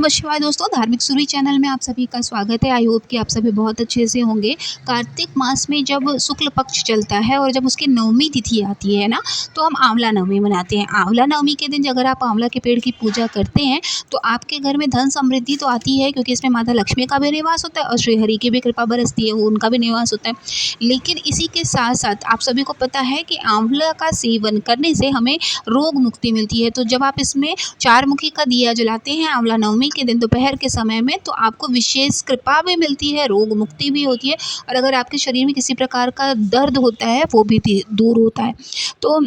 नमः शिवाय दोस्तों, धार्मिक सुरी चैनल में आप सभी का स्वागत है। आई होप कि आप सभी बहुत अच्छे से होंगे। कार्तिक मास में जब शुक्ल पक्ष चलता है और जब उसकी नवमी तिथि आती है ना, तो हम आंवला नवमी मनाते हैं। आंवला नवमी के दिन अगर आप आंवला के पेड़ की पूजा करते हैं तो आपके घर में धन समृद्धि तो आती है, क्योंकि इसमें माता लक्ष्मी का भी निवास होता है और श्री हरि की भी कृपा बरसती है, वो उनका भी निवास होता है। लेकिन इसी के साथ साथ आप सभी को पता है कि आंवला का सेवन करने से हमें रोग मुक्ति मिलती है। तो जब आप इसमें चार मुखी का दिया जलाते हैं आंवला नवमी के दिन दोपहर के समय में, तो आपको विशेष कृपा भी मिलती है, रोग मुक्ति भी होती है, और अगर आपके शरीर में किसी प्रकार का दर्द होता है वो भी दूर होता है। तो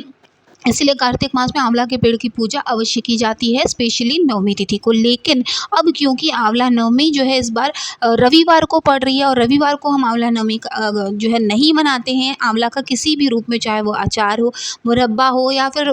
इसीलिए कार्तिक मास में आंवला के पेड़ की पूजा अवश्य की जाती है, स्पेशली नवमी तिथि को। लेकिन अब क्योंकि आंवला नवमी जो है इस बार रविवार को पड़ रही है, और रविवार को हम आंवला नवमी जो है नहीं मनाते हैं। आंवला का किसी भी रूप में, चाहे वो अचार हो, मुरब्बा हो या फिर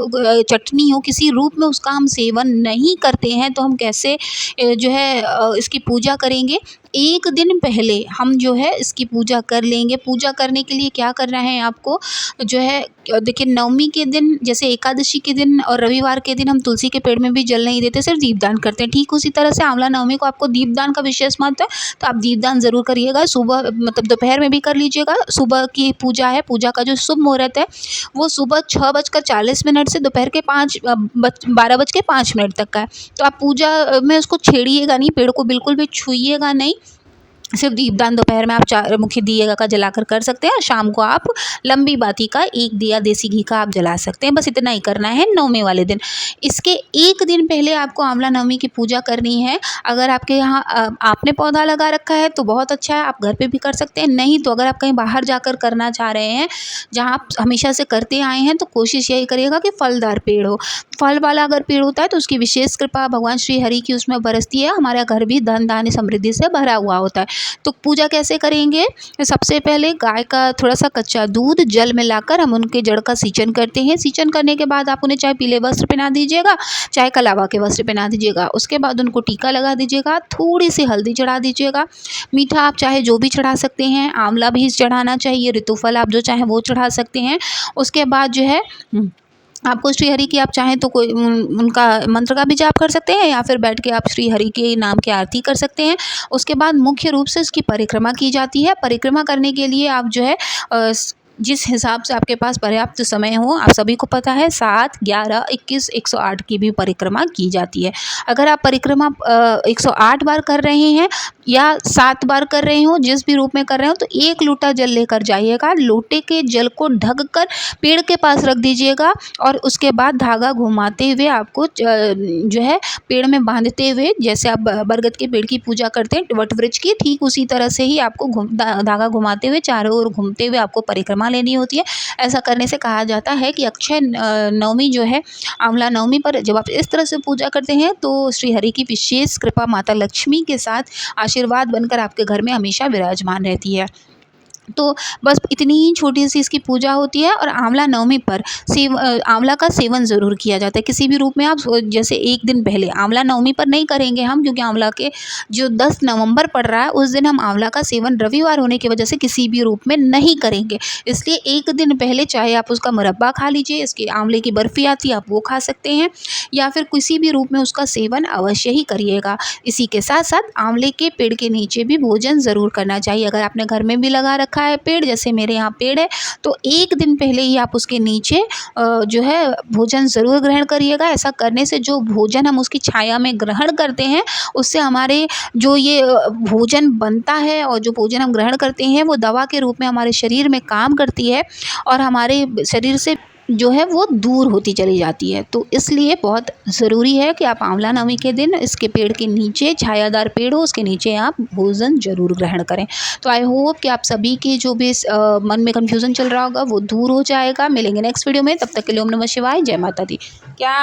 चटनी हो, किसी रूप में उसका हम सेवन नहीं करते हैं, तो हम कैसे जो है इसकी पूजा करेंगे। एक दिन पहले हम जो है इसकी पूजा कर लेंगे। पूजा करने के लिए क्या करना है आपको, जो है देखिए, नवमी के दिन जैसे एकादशी के दिन और रविवार के दिन हम तुलसी के पेड़ में भी जल नहीं देते, सिर्फ दीपदान करते हैं। ठीक उसी तरह से आंवला नवमी को आपको दीपदान का विशेष महत्व है, तो आप दीपदान ज़रूर करिएगा। सुबह मतलब दोपहर में भी कर लीजिएगा। सुबह की पूजा है, पूजा का जो शुभ मुहूर्त है वो सुबह 6:40 से दोपहर के 12:05 तक का है। तो आप पूजा में उसको छेड़िएगा नहीं, पेड़ को बिल्कुल भी छूइएगा नहीं। सिर्फ दीपदान दोपहर में आप चार मुखी दिए का जलाकर कर सकते हैं। शाम को आप लंबी बाती का एक दिया देसी घी का आप जला सकते हैं। बस इतना ही करना है नवमी वाले दिन। इसके एक दिन पहले आपको आंवला नवमी की पूजा करनी है। अगर आपके यहाँ आपने पौधा लगा रखा है तो बहुत अच्छा है, आप घर पे भी कर सकते हैं। नहीं तो अगर आप कहीं बाहर जाकर करना चाह रहे हैं जहाँ आप हमेशा से करते आए हैं, तो कोशिश यही करिएगा कि फलदार पेड़ हो। फल वाला अगर पेड़ होता है तो उसकी विशेष कृपा भगवान श्री हरि की उसमें बरसती है। हमारा घर भी धन धान्य समृद्धि से भरा हुआ होता है। तो पूजा कैसे करेंगे, सबसे पहले गाय का थोड़ा सा कच्चा दूध जल में लाकर हम उनके जड़ का सिंचन करते हैं। सिंचन करने के बाद आप उन्हें चाहे पीले वस्त्र पहना दीजिएगा, चाहे कलावा के वस्त्र पहना दीजिएगा। उसके बाद उनको टीका लगा दीजिएगा, थोड़ी सी हल्दी चढ़ा दीजिएगा। मीठा आप चाहे जो भी चढ़ा सकते हैं, आंवला भी चढ़ाना चाहिए, ऋतुफल आप जो चाहें वो चढ़ा सकते हैं। उसके बाद जो है आपको श्री हरि की, आप चाहें तो कोई उनका मंत्र का भी जाप कर सकते हैं, या फिर बैठ के आप श्री हरि के नाम की आरती कर सकते हैं। उसके बाद मुख्य रूप से इसकी परिक्रमा की जाती है। परिक्रमा करने के लिए आप जो है जिस हिसाब से आपके पास पर्याप्त समय हो, आप सभी को पता है 7, 11, 21, 108 की भी परिक्रमा की जाती है। अगर आप परिक्रमा 108 बार कर रहे हैं या 7 बार कर रहे हो, जिस भी रूप में कर रहे हो, तो 1 लोटा जल लेकर जाइएगा। लोटे के जल को ढक कर पेड़ के पास रख दीजिएगा, और उसके बाद धागा घुमाते हुए आपको जो है पेड़ में बांधते हुए, जैसे आप बरगद के पेड़ की पूजा करते हैं वट वृक्ष की, ठीक उसी तरह से ही आपको धागा घुमाते हुए चारों ओर घूमते हुए आपको परिक्रमा लेनी होती है। ऐसा करने से कहा जाता है कि अक्षय नवमी जो है, आंवला नवमी पर जब आप इस तरह से पूजा करते हैं तो श्री हरि की विशेष कृपा माता लक्ष्मी के साथ आशीर्वाद बनकर आपके घर में हमेशा विराजमान रहती है। तो बस इतनी ही छोटी सी इसकी पूजा होती है। और आंवला नवमी पर आंवला का सेवन ज़रूर किया जाता है किसी भी रूप में। आप जैसे एक दिन पहले, आंवला नवमी पर नहीं करेंगे हम, क्योंकि आंवला के जो 10 नवंबर पड़ रहा है उस दिन हम आंवला का सेवन रविवार होने की वजह से किसी भी रूप में नहीं करेंगे। इसलिए एक दिन पहले चाहे आप उसका मुरब्बा खा लीजिए, इसकी आंवले की बर्फ़ी आती है आप वो खा सकते हैं, या फिर किसी भी रूप में उसका सेवन अवश्य ही करिएगा। इसी के साथ साथ आंवले के पेड़ के नीचे भी भोजन ज़रूर करना चाहिए। अगर आपने घर में भी लगा रखा है पेड़, जैसे मेरे यहाँ पेड़ है, तो एक दिन पहले ही आप उसके नीचे जो है भोजन ज़रूर ग्रहण करिएगा। ऐसा करने से जो भोजन हम उसकी छाया में ग्रहण करते हैं, उससे हमारे जो ये भोजन बनता है और जो भोजन हम ग्रहण करते हैं वो दवा के रूप में हमारे शरीर में काम करती है, और हमारे शरीर से जो है वो दूर होती चली जाती है। तो इसलिए बहुत ज़रूरी है कि आप आंवला नवमी के दिन इसके पेड़ के नीचे, छायादार पेड़ हो उसके नीचे आप भोजन ज़रूर ग्रहण करें। तो आई होप कि आप सभी के जो भी मन में कन्फ्यूज़न चल रहा होगा वो दूर हो जाएगा। मिलेंगे नेक्स्ट वीडियो में, तब तक के लिए ओम नमः शिवाय, जय माता दी। क्या